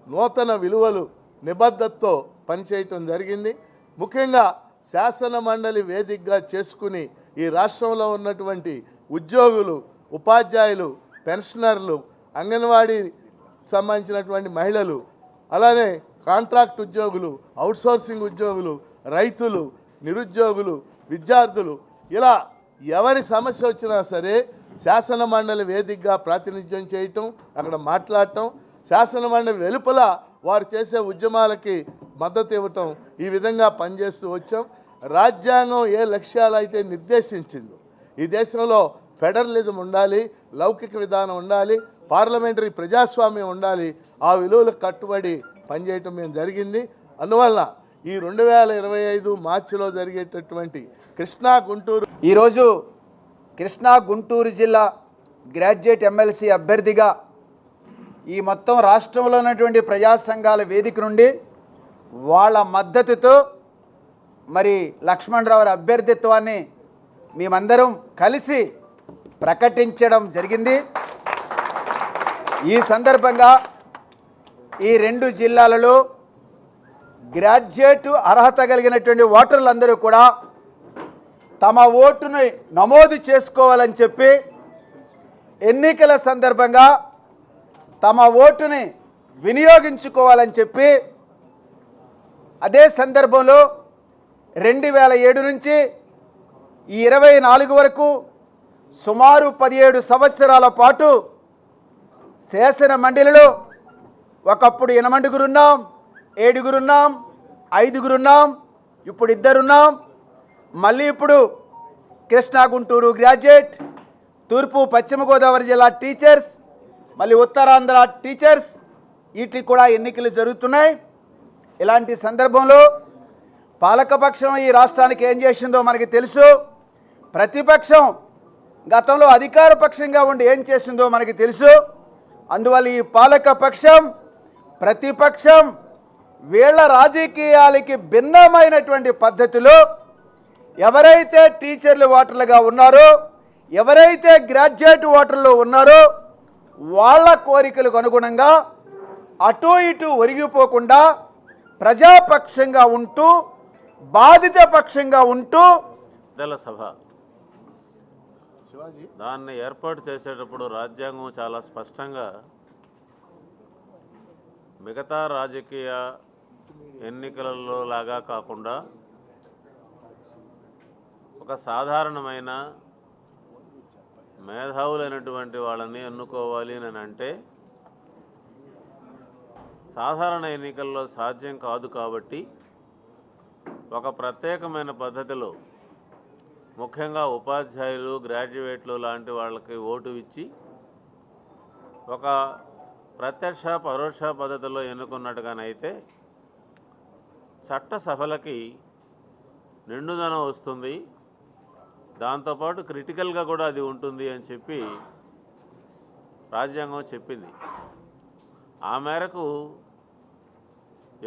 నూతన విలువలు, నిబద్ధతతో పనిచేయటం జరిగింది. ముఖ్యంగా శాసన మండలి వేదికగా చేసుకుని ఈ రాష్ట్రంలో ఉన్నటువంటి ఉద్యోగులు, ఉపాధ్యాయులు, పెన్షనర్లు, అంగన్వాడీ సంబంధించినటువంటి మహిళలు, అలానే కాంట్రాక్ట్ ఉద్యోగులు, అవుట్సోర్సింగ్ ఉద్యోగులు, రైతులు, నిరుద్యోగులు, విద్యార్థులు, ఇలా ఎవరి సమస్య వచ్చినా సరే శాసన మండలి వేదికగా ప్రాతినిధ్యం చేయటం, అక్కడ మాట్లాడటం, శాసన మండలి వెలుపల వారు చేసే ఉద్యమాలకి మద్దతు ఇవ్వటం, ఈ విధంగా పనిచేస్తూ వచ్చాం. రాజ్యాంగం ఏ లక్ష్యాలు అయితే నిర్దేశించిందో, ఈ దేశంలో ఫెడరలిజం ఉండాలి, లౌకిక విధానం ఉండాలి, పార్లమెంటరీ ప్రజాస్వామ్యం ఉండాలి, ఆ విలువలకు కట్టుబడి పనిచేయటం మేము జరిగింది. అందువల్ల ఈ 2025 మార్చిలో జరిగేటటువంటి కృష్ణా గుంటూరు, ఈరోజు కృష్ణా గుంటూరు జిల్లా గ్రాడ్యుయేట్ ఎమ్మెల్సీ అభ్యర్థిగా ఈ మొత్తం రాష్ట్రంలో ఉన్నటువంటి ప్రజా సంఘాల వేదిక నుండి వాళ్ళ మద్దతుతో మరి లక్ష్మణరావు అభ్యర్థిత్వాన్ని మేమందరం కలిసి ప్రకటించడం జరిగింది. ఈ సందర్భంగా ఈ 2 జిల్లాలలో గ్రాడ్యుయేట్ అర్హత కలిగినటువంటి ఓటర్లందరూ కూడా తమ ఓటుని నమోదు చేసుకోవాలని చెప్పి ఎన్నికల సందర్భంగా తమ ఓటుని వినియోగించుకోవాలని చెప్పి అదే సందర్భంలో 2007 నుంచి ఈ 24 వరకు సుమారు 17 సంవత్సరాల పాటు శాసన మండలిలో ఒకప్పుడు 8 ఉన్నాం, 7 ఉన్నాం, 5 ఉన్నాం, ఇప్పుడు 2 ఉన్నాం. మళ్ళీ ఇప్పుడు కృష్ణా గుంటూరు గ్రాడ్యుయేట్, తూర్పు పశ్చిమ గోదావరి జిల్లా టీచర్స్, మళ్ళీ ఉత్తరాంధ్ర టీచర్స్ వీటికి కూడా ఎన్నికలు జరుగుతున్నాయి. ఇలాంటి సందర్భంలో పాలకపక్షం ఈ రాష్ట్రానికి ఏం చేసిందో మనకి తెలుసు. ప్రతిపక్షం గతంలో అధికార పక్షంగా ఉండి ఏం చేసిందో మనకి తెలుసు. అందువల్ల ఈ పాలకపక్షం ప్రతిపక్షం వీళ్ళ రాజకీయాలకి భిన్నమైనటువంటి పద్ధతిలో ఎవరైతే టీచర్లు ఓటర్లుగా ఉన్నారో, ఎవరైతే గ్రాడ్యుయేట్ ఓటర్లు ఉన్నారో వాళ్ళ కోరికలకు అనుగుణంగా అటు ఇటు ఒరిగిపోకుండా ప్రజాపక్షంగా ఉంటూ బాధిత పక్షంగా ఉంటూ పెద్దల సభ దాన్ని ఏర్పాటు చేసేటప్పుడు రాజ్యాంగం చాలా స్పష్టంగా మిగతా రాజకీయ ఎన్నికలలో లాగా కాకుండా ఒక సాధారణమైన మేధావులైనటువంటి వాళ్ళని ఎన్నుకోవాలి అని అంటే సాధారణ ఎన్నికల్లో సాధ్యం కాదు. కాబట్టి ఒక ప్రత్యేకమైన పద్ధతిలో ముఖ్యంగా ఉపాధ్యాయులు, గ్రాడ్యుయేట్లు లాంటి వాళ్ళకి ఓటు ఇచ్చి ఒక ప్రత్యక్ష పరోక్ష పద్ధతిలో ఎన్నుకున్నట్టుగానైతే చట్టసభలకి నిండుదనం వస్తుంది, దాంతోపాటు క్రిటికల్గా కూడా అది ఉంటుంది అని చెప్పి రాజ్యాంగం చెప్పింది. ఆ మేరకు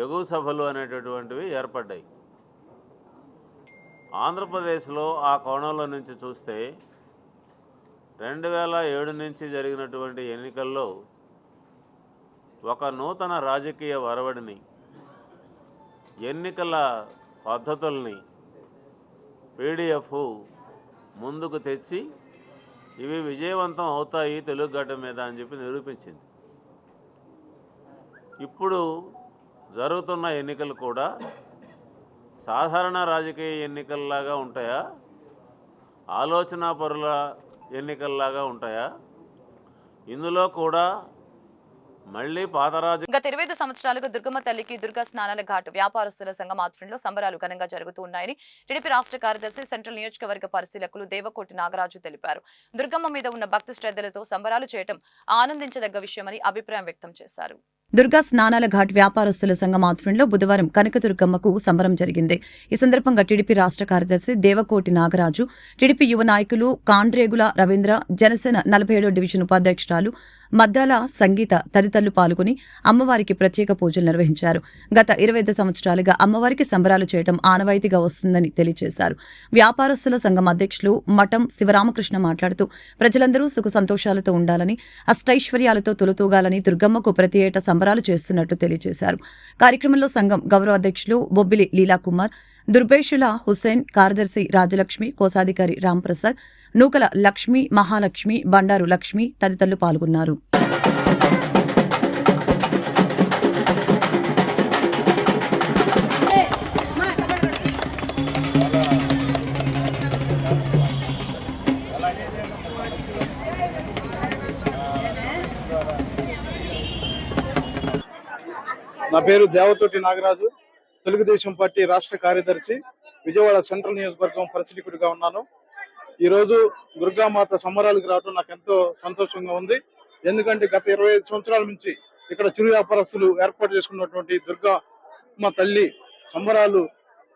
ఎగువ సభలు అనేటటువంటివి ఏర్పడ్డాయి. ఆంధ్రప్రదేశ్లో ఆ కోణంలో నుంచి చూస్తే 2007 నుంచి జరిగినటువంటి ఎన్నికల్లో ఒక నూతన రాజకీయ వరవడిని, ఎన్నికల పద్ధతుల్ని పీడిఎఫ్ ముందుకు తెచ్చి ఇవి విజయవంతం అవుతాయి తెలుగు గడ్డ మీద అని చెప్పి నిరూపించింది. ఇప్పుడు జరుగుతున్న ఎన్నికలు కూడా సాధారణ రాజకీయ ఎన్నికల్లాగా ఉంటాయా, ఆలోచనా పరుల ఎన్నికల్లాగా ఉంటాయా? ఇందులో కూడా మళ్ళీ పాతరాజు గత 25 సంవత్సరాలుగా దుర్గమ్మ తల్లికి దుర్గా స్నానాల ఘాట్ వ్యాపారస్తుల సంఘం ఆధ్వర్యంలో సంబరాలు ఘనంగా జరుగుతూ ఉన్నాయని టీడీపీ రాష్ట్ర కార్యదర్శి, సెంట్రల్ నియోజకవర్గ పరిశీలకులు దేవకోటి నాగరాజు తెలిపారు. దుర్గమ్మ మీద ఉన్న భక్తి శ్రద్ధలతో సంబరాలు చేయడం ఆనందించదగ్గ విషయమని అభిప్రాయం వ్యక్తం చేశారు. దుర్గా స్నానాల ఘాట్ వ్యాపారస్తుల సంఘం ఆధ్వర్యంలో బుధవారం కనకదుర్గమ్మకు సంబరం జరిగింది. ఈ సందర్భంగా టీడీపీ రాష్ట్ర కార్యదర్శి దేవకోటి నాగరాజు, టీడీపీ యువ నాయకులు కాండ్రేగుల రవీంద్ర, జనసేన 47వ డివిజన్ ఉపాధ్యక్షురాలు మద్దాల సంగీత తదితరులు పాల్గొని అమ్మవారికి ప్రత్యేక పూజలు నిర్వహించారు. గత 25 సంవత్సరాలుగా అమ్మవారికి సంబరాలు చేయడం ఆనవాయితీగా వస్తుందని తెలియజేశారు. వ్యాపారస్తుల సంఘం అధ్యక్షులు మఠం శివరామకృష్ణ మాట్లాడుతూ ప్రజలందరూ సుఖ సంతోషాలతో ఉండాలని, అష్టైశ్వర్యాలతో తొలతూగాలని దుర్గమ్మకు ప్రతి ఏటా సంబరాలు చేస్తున్నట్టు తెలియజేశారు. కార్యక్రమంలో సంఘం గౌరవ అధ్యక్షులు బొబ్బిలి లీలాకుమార్, దుర్భేషుల హుస్సేన్, కార్యదర్శి రాజలక్ష్మి, కోశాధికారి రాంప్రసాద్, నూకల లక్ష్మి, మహాలక్ష్మి, బండారు లక్ష్మి తదితరులు పాల్గొన్నారు. నా పేరు దేవతోటి నాగరాజు, తెలుగుదేశం పార్టీ రాష్ట్ర కార్యదర్శి, విజయవాడ సెంట్రల్ నియోజకవర్గం పరిశీలకుడిగా ఉన్నాను. ఈరోజు దుర్గామాత సంబరాలకు రావడం నాకు ఎంతో సంతోషంగా ఉంది. ఎందుకంటే గత 25 సంవత్సరాల నుంచి ఇక్కడ చిరు వ్యాపారస్తులు ఏర్పాటు చేసుకున్నటువంటి దుర్గమ్మ తల్లి సంబరాలు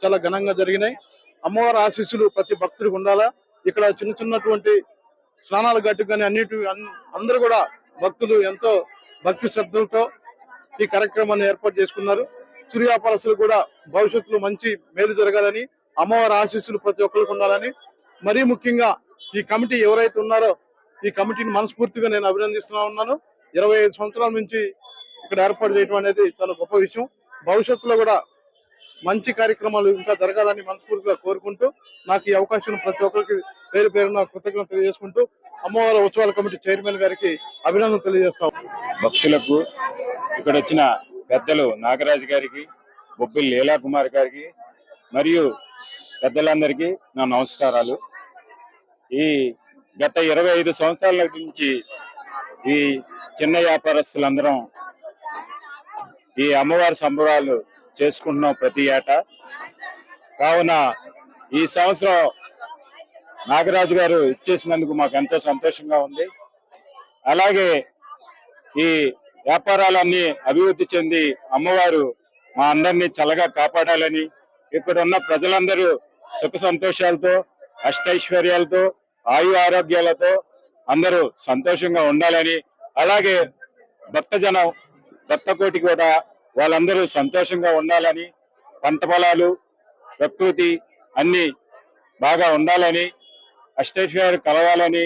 చాలా ఘనంగా జరిగినాయి. అమ్మవారి ఆశీస్సులు ప్రతి భక్తుడికి ఉండాలా. ఇక్కడ చిన్నటువంటి స్నానాల గట్టు కానీ అందరూ కూడా భక్తులు ఎంతో భక్తి శ్రద్ధలతో ఈ కార్యక్రమాన్ని ఏర్పాటు చేసుకున్నారు. చిరు వ్యాపారస్తులు కూడా భవిష్యత్తులో మంచి మేలు జరగాలని, అమ్మవారి ఆశీస్సులు ప్రతి ఒక్కరికి ఉండాలని మరీ ముఖ్యంగా ఈ కమిటీ ఎవరైతే ఉన్నారో ఈ కమిటీని మనస్ఫూర్తిగా నేను అభినందిస్తున్నా ఉన్నాను. 25 సంవత్సరాల నుంచి ఇక్కడ ఏర్పాటు చేయడం అనేది చాలా గొప్ప విషయం. భవిష్యత్తులో కూడా మంచి కార్యక్రమాలు ఇంకా జరగాలని మనస్ఫూర్తిగా కోరుకుంటూ నాకు ఈ అవకాశం ప్రతి ఒక్కరికి పేరు పేరున కృతజ్ఞతలు తెలియజేసుకుంటూ అమ్మవారి ఉత్సవాల కమిటీ చైర్మన్ గారికి అభినందనలు తెలియజేస్తాం. భక్తులకు ఇక్కడ వచ్చిన పెద్దలు నాగరాజు గారికి, బొబ్బిలి లీలాకుమార్ గారికి మరియు పెద్దలందరికీ నా నమస్కారాలు. ఈ గత 25 సంవత్సరాల నుంచి ఈ చిన్న వ్యాపారస్తులందరం ఈ అమ్మవారి సంబరాలు చేసుకుంటున్నాం ప్రతి ఏటా. కావున ఈ సంవత్సరం నాగరాజు గారు ఇచ్చేసినందుకు మాకు ఎంతో సంతోషంగా ఉంది. అలాగే ఈ వ్యాపారాలన్నీ అభివృద్ధి చెంది అమ్మవారు మా అందరినీ చల్లగా కాపాడాలని, ఇక్కడ ఉన్న ప్రజలందరూ సుఖ సంతోషాలతో, అష్టైశ్వర్యాలతో, ఆయు ఆరోగ్యాలతో అందరూ సంతోషంగా ఉండాలని, అలాగే భక్తజనం భక్తకోటి కూడా వాళ్ళందరూ సంతోషంగా ఉండాలని, పంట పొలాలు ప్రకృతి అన్ని బాగా ఉండాలని, అష్టైశ్వర్యాలు కలవాలని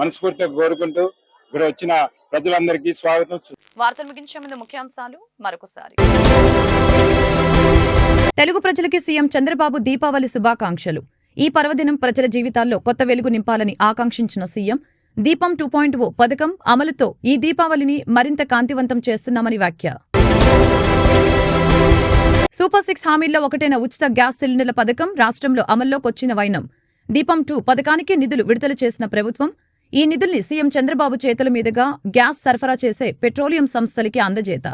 మనస్ఫూర్తిగా కోరుకుంటూ ఇక్కడ వచ్చిన ప్రజలందరికీ స్వాగతం. వార్తలు ముగించే ముందు ముఖ్యాంశాలు మరొకసారి. తెలుగు ప్రజలకి సీఎం చంద్రబాబు దీపావళి శుభాకాంక్షలు. ఈ పర్వదినం ప్రజల జీవితాల్లో కొత్త వెలుగు నింపాలని ఆకాంక్షించిన సీఎం దీపం 2.0 పథకం అమలుతో ఈ దీపావళిని మరింత కాంతివంతం చేస్తున్నామని వ్యాఖ్య. సూపర్ 6 హామీల్లో ఒకటైన ఉచిత గ్యాస్ సిలిండర్ల పథకం రాష్ట్రంలో అమల్లోకొచ్చిన వైనం. దీపం 2 పథకానికి నిధులు విడుదల చేసిన ప్రభుత్వం ఈ నిధుల్ని సీఎం చంద్రబాబు చేతుల మీదుగా గ్యాస్ సరఫరా చేసే పెట్రోలియం సంస్థలకి అందజేత.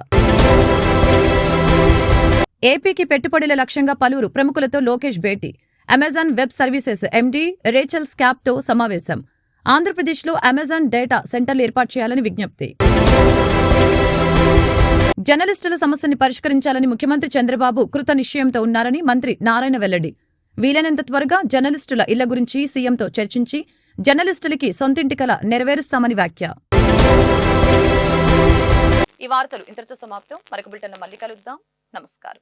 ఏపీకి పెట్టుబడుల లక్ష్యంగా పలువురు ప్రముఖులతో లోకేష్ భేటీ. Amazon Web Services MD Rachel స్కాప్తో సమావేశం. ఆంధ్రప్రదేశ్లో అమెజాన్ డేటా సెంటర్లు ఏర్పాటు చేయాలని విజ్ఞప్తి. జర్నలిస్టుల సమస్యని పరిష్కరించాలని ముఖ్యమంత్రి చంద్రబాబు కృత నిశ్చయంతో ఉన్నారని మంత్రి నారాయణ వెల్లడి. వీలైనంత త్వరగా జర్నలిస్టుల ఇళ్ల గురించి సీఎంతో చర్చించి జర్నలిస్టులకి సొంతింటి కల నెరవేరుస్తామని వ్యాఖ్య. ఈ వార్తలు ఇంతటితో సమాప్తం. మరొక బులెటిన్లో మళ్ళీ కలుద్దాం. నమస్కారం.